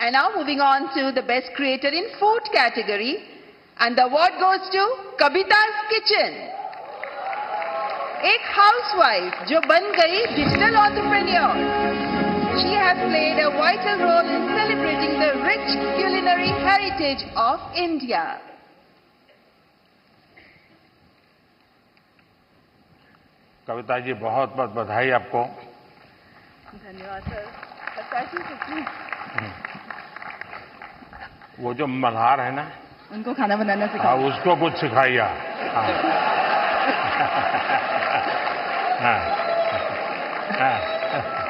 And now moving on to the best creator in food category, and the award goes to Kabita's Kitchen. एक housewife जो बन गई digital entrepreneur. She has played a vital role in celebrating the rich culinary heritage of India. Kavita ji, बहुत बहुत बधाई आपको. धन्यवाद sir. वो जो मल्हार है ना, उनको खाना बनाना सिखाओ. उसको कुछ सिखाइए.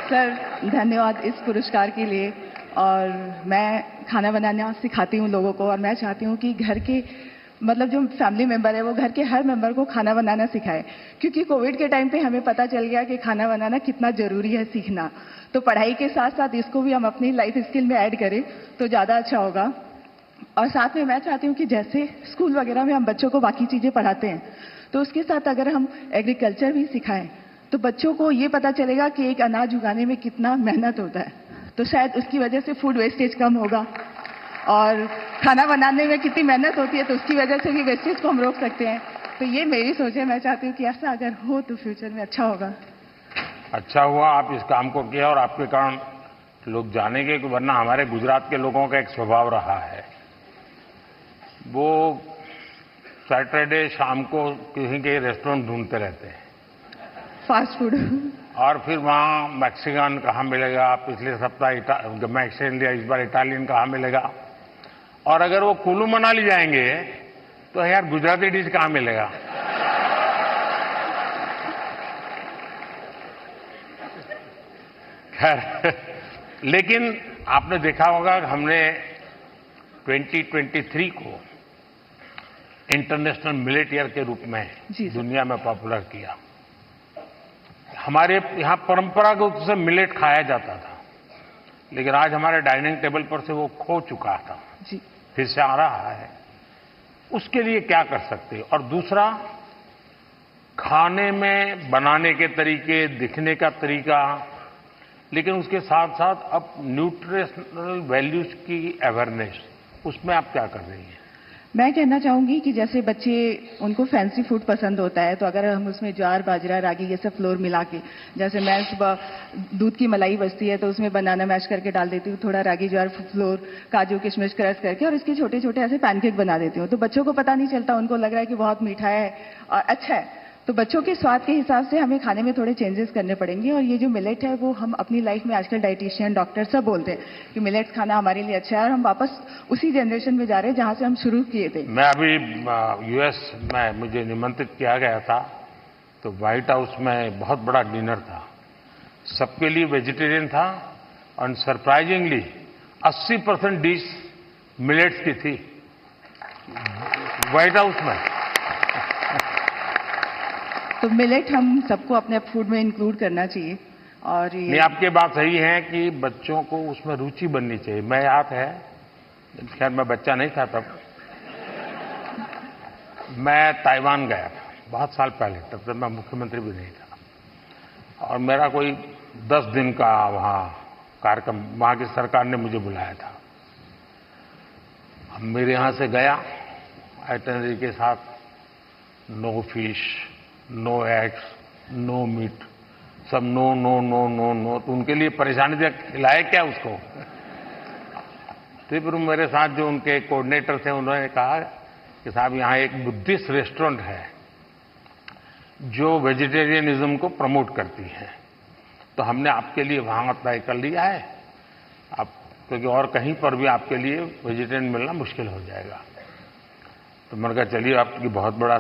सर धन्यवाद इस पुरस्कार के लिए. और मैं खाना बनाना सिखाती हूँ लोगों को, और मैं चाहती हूँ कि घर के मतलब जो फैमिली मेंबर है वो घर के हर मेंबर को खाना बनाना सिखाए, क्योंकि कोविड के टाइम पे हमें पता चल गया कि खाना बनाना कितना जरूरी है सीखना. तो पढ़ाई के साथ साथ इसको भी हम अपनी लाइफ स्किल में ऐड करें तो ज़्यादा अच्छा होगा. और साथ में मैं चाहती हूँ कि जैसे स्कूल वगैरह में हम बच्चों को बाकी चीज़ें पढ़ाते हैं, तो उसके साथ अगर हम एग्रीकल्चर भी सिखाएं तो बच्चों को ये पता चलेगा कि एक अनाज उगाने में कितना मेहनत होता है. तो शायद उसकी वजह से फूड वेस्टेज कम होगा, और खाना बनाने में कितनी मेहनत होती है तो उसकी वजह से भी वेस्टेज को हम रोक सकते हैं. तो ये मेरी सोच है. मैं चाहती हूँ कि ऐसा अगर हो तो फ्यूचर में अच्छा होगा. अच्छा हुआ आप इस काम को किया, और आपके कारण लोग जानेंगे कि वरना हमारे गुजरात के लोगों का एक स्वभाव रहा है, वो सैटरडे शाम को कहीं के रेस्टोरेंट ढूंढते रहते हैं, फास्ट फूड. और फिर वहाँ मैक्सिकन कहाँ मिलेगा, पिछले सप्ताह मैक्सिकन लिया, इस बार इटालियन कहाँ मिलेगा. और अगर वो कुल्लू मनाली जाएंगे तो यार गुजराती डिश कहाँ मिलेगा. खैर, लेकिन आपने देखा होगा कि हमने 2023 को इंटरनेशनल मिलेट ईयर के रूप में दुनिया में पॉपुलर किया. हमारे यहाँ परंपरागत रूप से मिलेट खाया जाता था, लेकिन आज हमारे डाइनिंग टेबल पर से वो खो चुका था. फिर से आ रहा है. उसके लिए क्या कर सकते हैं? और दूसरा, खाने में बनाने के तरीके, दिखने का तरीका, लेकिन उसके साथ साथ अब न्यूट्रिशनल वैल्यूज की अवेयरनेस, उसमें आप क्या कर रही हैं? मैं कहना चाहूंगी कि जैसे बच्चे उनको फैंसी फूड पसंद होता है, तो अगर हम उसमें ज्वार, बाजरा, रागी ये सब फ्लोर मिला के, जैसे मैं सुबह दूध की मलाई बचती है तो उसमें बनाना मैश करके डाल देती हूँ, थोड़ा रागी ज्वार फ्लोर, काजू किशमिश क्रश करके, और इसके छोटे छोटे ऐसे पैनकेक बना देती हूँ. तो बच्चों को पता नहीं चलता, उनको लग रहा है कि बहुत मीठा है और अच्छा है. तो बच्चों के स्वाद के हिसाब से हमें खाने में थोड़े चेंजेस करने पड़ेंगे. और ये जो मिलेट है वो हम अपनी लाइफ में आजकल डाइटिशियन, डॉक्टर सब बोलते हैं कि मिलेट्स खाना हमारे लिए अच्छा है, और हम वापस उसी जनरेशन में जा रहे हैं जहां से हम शुरू किए थे. मैं अभी यूएस में मुझे निमंत्रित किया गया था, तो व्हाइट हाउस में बहुत बड़ा डिनर था, सबके लिए वेजिटेरियन था, और सरप्राइजिंगली 80% डिश मिलेट्स की थी व्हाइट हाउस में. तो मिलेट हम सबको अपने फूड में इंक्लूड करना चाहिए. और ये नहीं, आपकी बात सही है कि बच्चों को उसमें रुचि बननी चाहिए. मैं याद है, खैर मैं बच्चा नहीं था तब, मैं ताइवान गया था बहुत साल पहले, तब तक मैं मुख्यमंत्री भी नहीं था, और मेरा कोई 10 दिन का वहाँ कार्यक्रम, वहाँ की सरकार ने मुझे बुलाया था. मेरे यहाँ से गया आइटनरी के साथ, no fish, no eggs, no meat, सब no no no no no. तो उनके लिए परेशानी थी, खिलाए क्या उसको. तो फिर मेरे साथ जो उनके कोऑर्डिनेटर थे, उन्होंने कहा कि साहब यहाँ एक बुद्धिस्ट रेस्टोरेंट है जो वेजिटेरियनिज्म को प्रमोट करती है, तो हमने आपके लिए वहाँ तय कर लिया है. आप क्योंकि और कहीं पर भी आपके लिए वेजिटेरियन मिलना मुश्किल हो जाएगा. तो मैंने कहा चलिए, आपकी बहुत बड़ा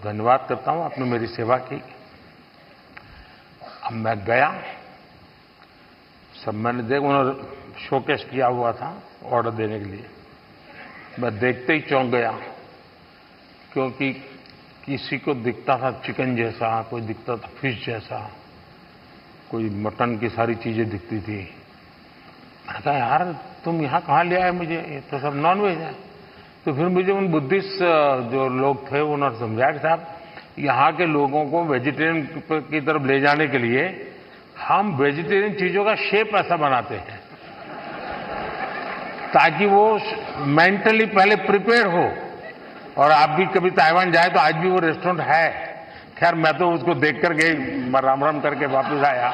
धन्यवाद करता हूँ, आपने मेरी सेवा की. अब मैं गया, सब मैंने उन्होंने शोकेस किया हुआ था ऑर्डर देने के लिए. मैं देखते ही चौंक गया, क्योंकि किसी को दिखता था चिकन जैसा, कोई दिखता था फिश जैसा, कोई मटन की सारी चीजें दिखती थी. मैंने कहा यार तुम यहाँ कहाँ ले आए मुझे, ये तो सब नॉन वेज है. तो फिर मुझे उन बुद्धिस्ट जो लोग थे उन्होंने समझाया कि साहब यहाँ के लोगों को वेजिटेरियन की तरफ ले जाने के लिए हम वेजिटेरियन चीजों का शेप ऐसा बनाते हैं ताकि वो मेंटली पहले प्रिपेयर हो। और आप भी कभी ताइवान जाए तो आज भी वो रेस्टोरेंट है। खैर मैं तो उसको देख कर गई, राम राम करके वापस आया।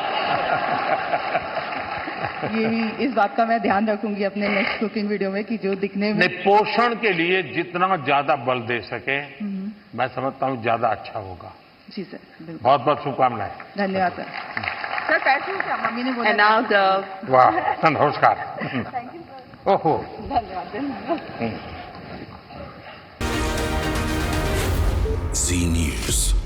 ये भी, इस बात का मैं ध्यान रखूंगी अपने नेक्स्ट कुकिंग वीडियो में कि जो दिखने में नहीं, पोषण के लिए जितना ज्यादा बल दे सके मैं समझता हूं ज्यादा अच्छा होगा। जी सर, बिल्कुल। बहुत बहुत शुभकामनाएं। धन्यवाद सर। सर पैसे क्या मम्मी ने बोला? And now the वाह, नमस्कार। Thank you sir. ओहो, धन्यवाद। Z News.